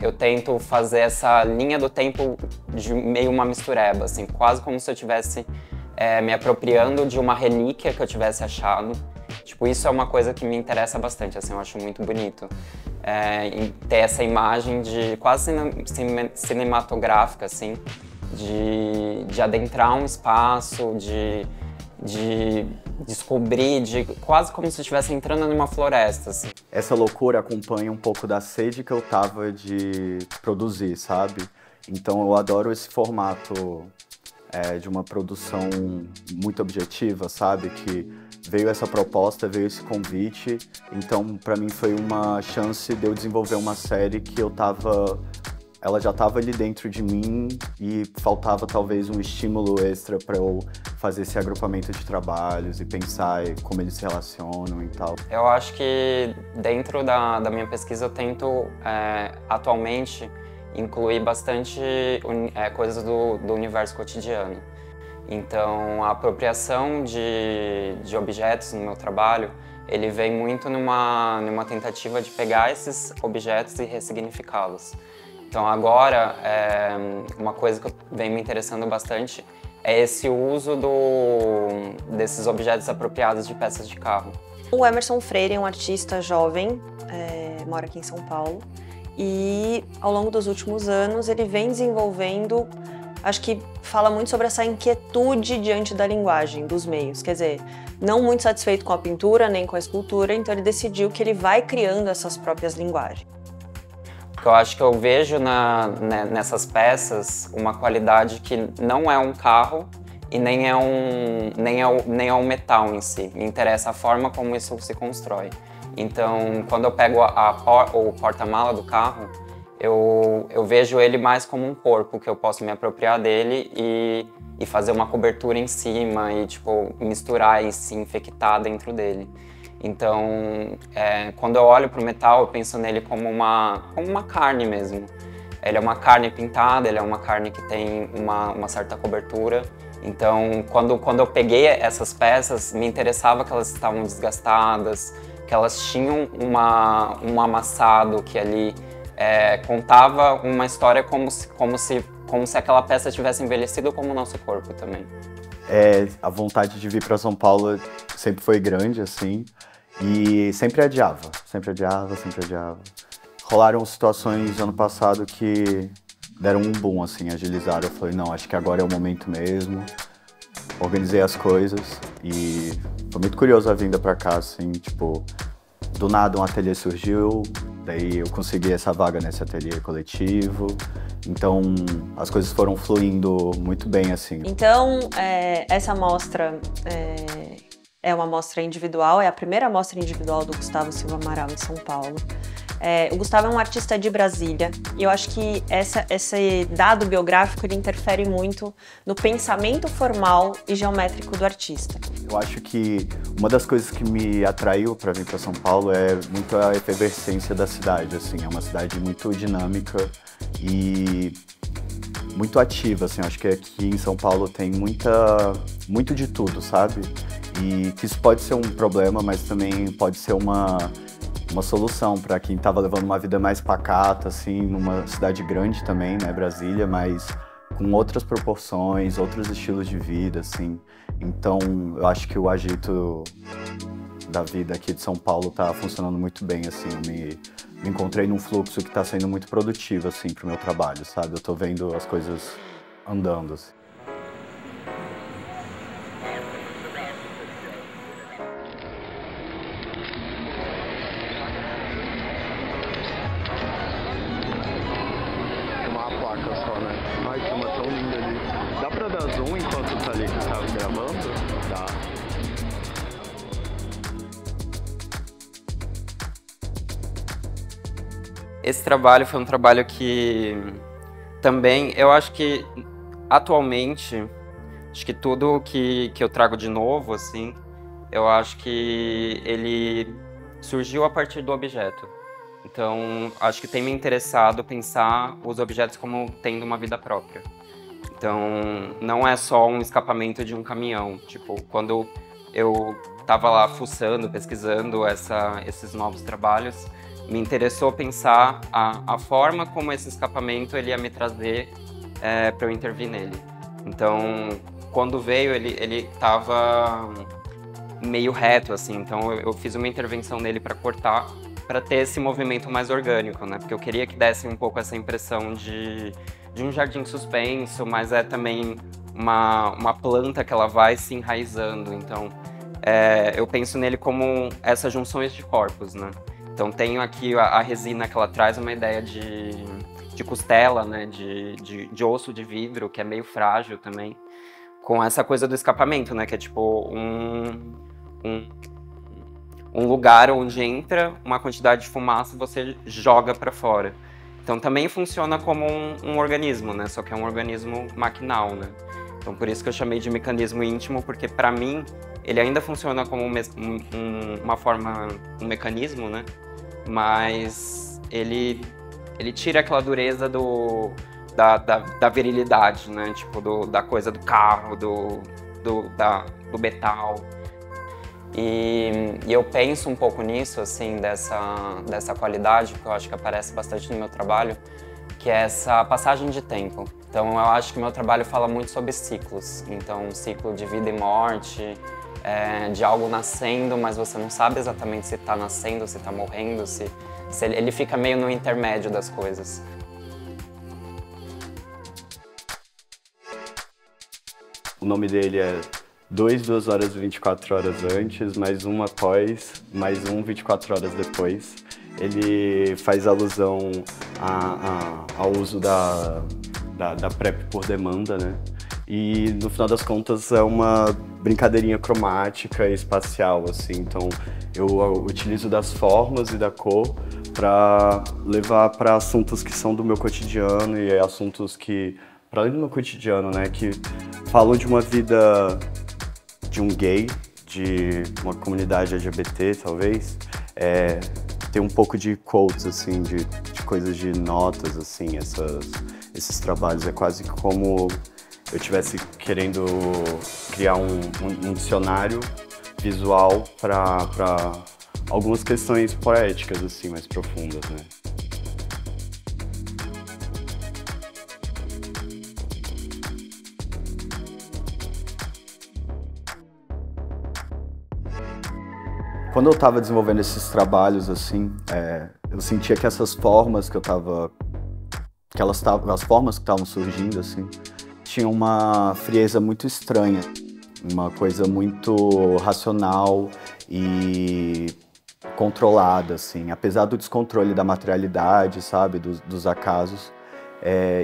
Eu tento fazer essa linha do tempo de meio uma mistureba, assim, quase como se eu estivesse me apropriando de uma relíquia que eu tivesse achado. Tipo, isso é uma coisa que me interessa bastante, assim, eu acho muito bonito. Ter essa imagem de quase cinematográfica, assim, de adentrar um espaço, de descobrir, quase como se estivesse entrando numa floresta, assim. Essa loucura acompanha um pouco da sede que eu tava de produzir, sabe? Então eu adoro esse formato de uma produção muito objetiva, sabe? Que veio essa proposta, veio esse convite, então pra mim foi uma chance de eu desenvolver uma série que ela já estava ali dentro de mim e faltava talvez um estímulo extra para eu fazer esse agrupamento de trabalhos e pensar como eles se relacionam e tal. Eu acho que dentro da minha pesquisa eu tento atualmente incluir bastante coisas do universo cotidiano. Então a apropriação de objetos no meu trabalho, ele vem muito numa tentativa de pegar esses objetos e ressignificá-los. Então agora, uma coisa que vem me interessando bastante é esse uso desses objetos apropriados de peças de carro. O Emerson Freire é um artista jovem, mora aqui em São Paulo, e ao longo dos últimos anos ele vem desenvolvendo, acho que fala muito sobre essa inquietude diante da linguagem, dos meios, quer dizer, não muito satisfeito com a pintura nem com a escultura, então ele decidiu que ele vai criando essas próprias linguagens. Eu acho que eu vejo nessas peças uma qualidade que não é um carro e nem é um metal em si. Me interessa a forma como isso se constrói. Então, quando eu pego o porta-mala do carro, eu vejo ele mais como um corpo, que eu posso me apropriar dele e fazer uma cobertura em cima e tipo, misturar e se infectar dentro dele. Então, quando eu olho para o metal, eu penso nele como uma carne mesmo. Ele é uma carne pintada, ele é uma carne que tem uma certa cobertura. Então, quando eu peguei essas peças, me interessava que elas estavam desgastadas, que elas tinham um amassado que ali contava uma história como se aquela peça tivesse envelhecido como o nosso corpo também. A vontade de vir para São Paulo sempre foi grande, assim. E sempre adiava. Rolaram situações ano passado que deram um boom, assim, agilizaram. Eu falei, não, acho que agora é o momento mesmo. Organizei as coisas e foi muito curioso a vinda pra cá, assim, tipo, do nada um ateliê surgiu, daí eu consegui essa vaga nesse ateliê coletivo. Então, as coisas foram fluindo muito bem, assim. Então, essa mostra é uma mostra individual, é a primeira mostra individual do Gustavo Silva Amaral em São Paulo. O Gustavo é um artista de Brasília e eu acho que esse dado biográfico ele interfere muito no pensamento formal e geométrico do artista. Eu acho que uma das coisas que me atraiu para vir para São Paulo é muito a efervescência da cidade, assim, é uma cidade muito dinâmica e muito ativa, assim, acho que aqui em São Paulo tem muito de tudo, sabe? E que isso pode ser um problema, mas também pode ser uma solução para quem estava levando uma vida mais pacata, assim, numa cidade grande também, né, Brasília, mas com outras proporções, outros estilos de vida, assim. Então, eu acho que o agito da vida aqui de São Paulo está funcionando muito bem, assim, eu me encontrei num fluxo que está sendo muito produtivo, assim, pro meu trabalho, sabe? Eu tô vendo as coisas andando, assim. Ai, que uma tão linda ali. Dá pra dar zoom enquanto tá ali que tá gravando? Dá. Esse trabalho foi um trabalho que também, eu acho que atualmente, acho que tudo que eu trago de novo, assim, eu acho que ele surgiu a partir do objeto. Então, acho que tem me interessado pensar os objetos como tendo uma vida própria. Então, não é só um escapamento de um caminhão. Tipo, quando eu estava lá fuçando, pesquisando esses novos trabalhos, me interessou pensar a forma como esse escapamento ele ia me trazer para eu intervir nele. Então, quando veio, ele estava meio reto, assim. Então, eu fiz uma intervenção nele para cortar, para ter esse movimento mais orgânico, né? Porque eu queria que desse um pouco essa impressão de um jardim suspenso, mas é também uma planta que ela vai se enraizando. Então, eu penso nele como essas junções de corpos, né? Então, tenho aqui a resina que ela traz uma ideia de costela, né? De osso de vidro, que é meio frágil também, com essa coisa do escapamento, né? Que é tipo um lugar onde entra uma quantidade de fumaça e você joga para fora. Então também funciona como um organismo, né? Só que é um organismo maquinal, né? Então por isso que eu chamei de mecanismo íntimo, porque para mim ele ainda funciona como uma forma, um mecanismo, né? Mas ele tira aquela dureza da virilidade, né? Tipo, da coisa do carro, do metal. E eu penso um pouco nisso, assim, dessa qualidade, que eu acho que aparece bastante no meu trabalho, que é essa passagem de tempo. Então, eu acho que meu trabalho fala muito sobre ciclos. Então, um ciclo de vida e morte, de algo nascendo, mas você não sabe exatamente se está nascendo, se está morrendo, se ele fica meio no intermédio das coisas. O nome dele é 2 horas e 24 horas antes, mais um após, mais um 24 horas depois. Ele faz alusão ao uso da PrEP por demanda, né? E no final das contas é uma brincadeirinha cromática e espacial, assim. Então eu utilizo das formas e da cor para levar para assuntos que são do meu cotidiano e assuntos que, para além do meu cotidiano, né, que falam de uma vida de um gay, de uma comunidade LGBT, talvez, tem um pouco de quotes, assim, de coisas de notas, assim, esses trabalhos. É quase como eu estivesse querendo criar um dicionário visual para algumas questões poéticas, assim, mais profundas, né? Quando eu estava desenvolvendo esses trabalhos, assim, eu sentia que essas formas as formas que estavam surgindo, assim, tinham uma frieza muito estranha, uma coisa muito racional e controlada, assim, apesar do descontrole da materialidade, sabe, dos acasos.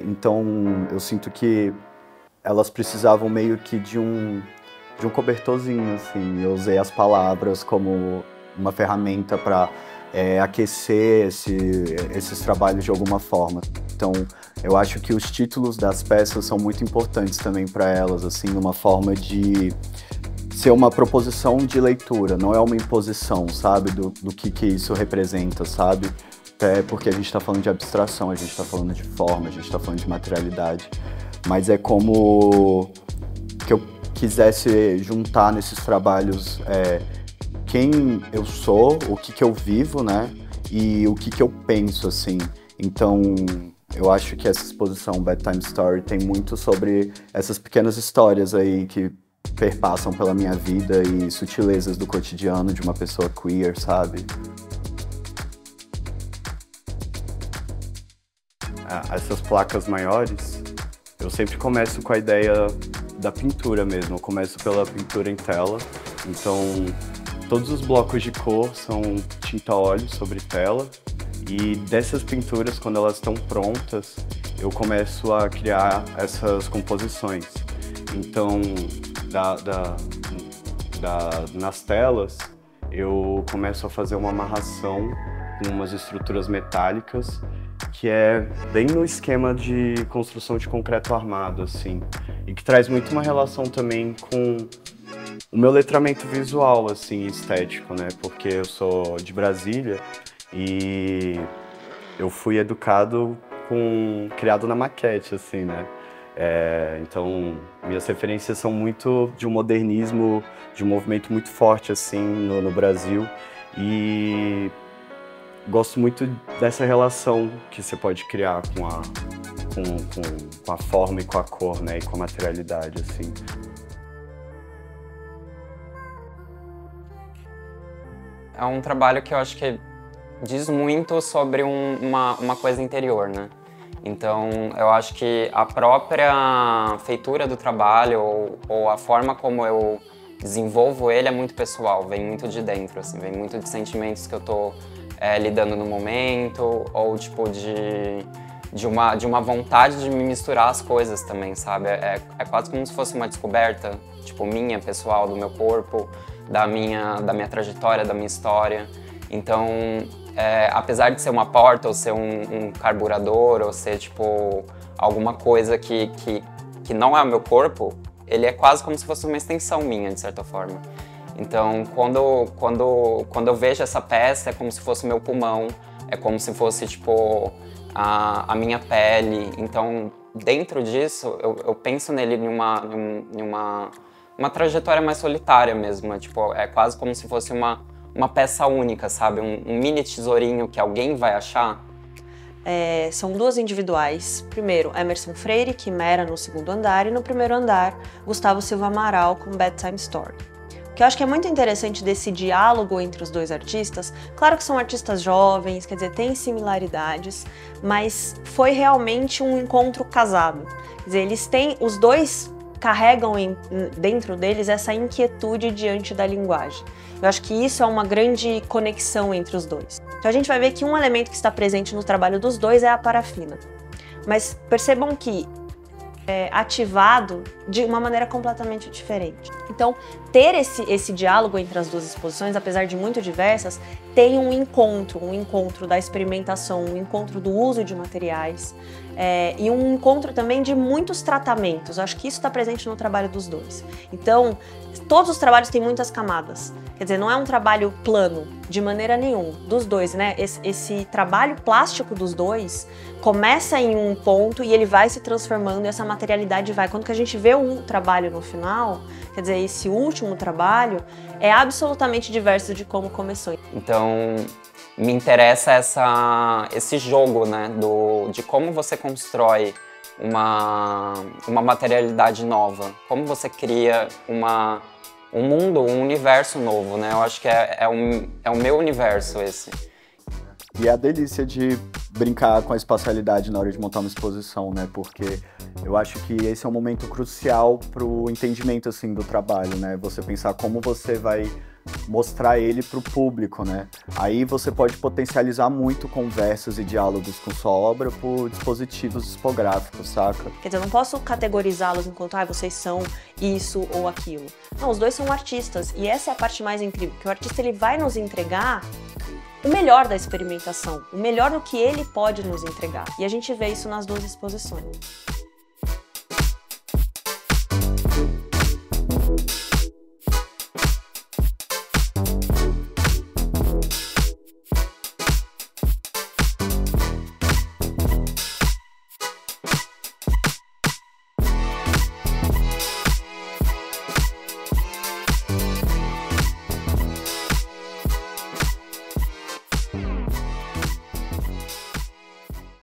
Então, eu sinto que elas precisavam meio que de um cobertorzinho, assim. Eu usei as palavras como uma ferramenta para aquecer esses trabalhos de alguma forma. Então, eu acho que os títulos das peças são muito importantes também para elas, assim, numa forma de ser uma proposição de leitura, não é uma imposição, sabe, do que isso representa, sabe? Até porque a gente está falando de abstração, a gente está falando de forma, a gente está falando de materialidade, mas é como que eu quisesse juntar nesses trabalhos quem eu sou, o que eu vivo, né, e o que eu penso, assim. Então, eu acho que essa exposição Bedtime Story tem muito sobre essas pequenas histórias aí que perpassam pela minha vida e sutilezas do cotidiano de uma pessoa queer, sabe? Essas placas maiores, eu sempre começo com a ideia da pintura mesmo, eu começo pela pintura em tela. Então, todos os blocos de cor são tinta óleo sobre tela, e dessas pinturas, quando elas estão prontas, eu começo a criar essas composições. Então, nas telas, eu começo a fazer uma amarração com umas estruturas metálicas, que é bem no esquema de construção de concreto armado, assim, e que traz muito uma relação também com o meu letramento visual, assim, estético, né? Porque eu sou de Brasília, E eu fui educado criado na maquete, assim, né? Então, minhas referências são muito de um modernismo, de um movimento muito forte, assim, no Brasil. E gosto muito dessa relação que você pode criar com a forma e com a cor, né? E com a materialidade, assim. É um trabalho que eu acho que diz muito sobre uma coisa interior, né? Então, eu acho que a própria feitura do trabalho ou a forma como eu desenvolvo ele é muito pessoal, vem muito de dentro, assim, vem muito de sentimentos que eu tô lidando no momento, ou tipo de uma vontade de me misturar as coisas também, sabe? É quase como se fosse uma descoberta, tipo, minha, pessoal, do meu corpo, da minha trajetória, da minha história. Então, apesar de ser uma porta, ou ser um carburador, ou ser, tipo, alguma coisa que não é o meu corpo, ele é quase como se fosse uma extensão minha, de certa forma. Então, quando eu vejo essa peça, é como se fosse meu pulmão, é como se fosse, tipo, a minha pele. Então, dentro disso, eu penso nele numa trajetória mais solitária mesmo. Tipo, é quase como se fosse uma peça única, sabe? Um mini tesourinho que alguém vai achar. São duas individuais. Primeiro, Emerson Freire, Quimera, no segundo andar, e no primeiro andar, Gustavo Silva Amaral, com Bedtime Story. O que eu acho que é muito interessante desse diálogo entre os dois artistas, claro que são artistas jovens, quer dizer, tem similaridades, mas foi realmente um encontro casado. Quer dizer, os dois carregam dentro deles essa inquietude diante da linguagem. Eu acho que isso é uma grande conexão entre os dois. Então a gente vai ver que um elemento que está presente no trabalho dos dois é a parafina. Mas percebam que ativado de uma maneira completamente diferente. Então, ter esse diálogo entre as duas exposições, apesar de muito diversas, tem um encontro da experimentação, um encontro do uso de materiais e um encontro também de muitos tratamentos. Eu acho que isso está presente no trabalho dos dois. Então, todos os trabalhos têm muitas camadas. Quer dizer, não é um trabalho plano, de maneira nenhuma, dos dois, né? Esse trabalho plástico dos dois começa em um ponto e ele vai se transformando e essa materialidade vai. Quando que a gente vê o trabalho no final, quer dizer, esse último trabalho é absolutamente diverso de como começou. Então, me interessa esse jogo, né? De como você constrói uma materialidade nova, como você cria um mundo, um universo novo, né? Eu acho que é o meu universo esse. E é a delícia de brincar com a espacialidade na hora de montar uma exposição, né? Porque eu acho que esse é um momento crucial pro entendimento, assim, do trabalho, né? Você pensar como você vai mostrar ele pro público, né? Aí você pode potencializar muito conversas e diálogos com sua obra por dispositivos discográficos, saca? Quer dizer, eu não posso categorizá-los enquanto vocês são isso ou aquilo. Não, os dois são artistas e essa é a parte mais incrível, que o artista ele vai nos entregar o melhor da experimentação, o melhor do que ele pode nos entregar. E a gente vê isso nas duas exposições.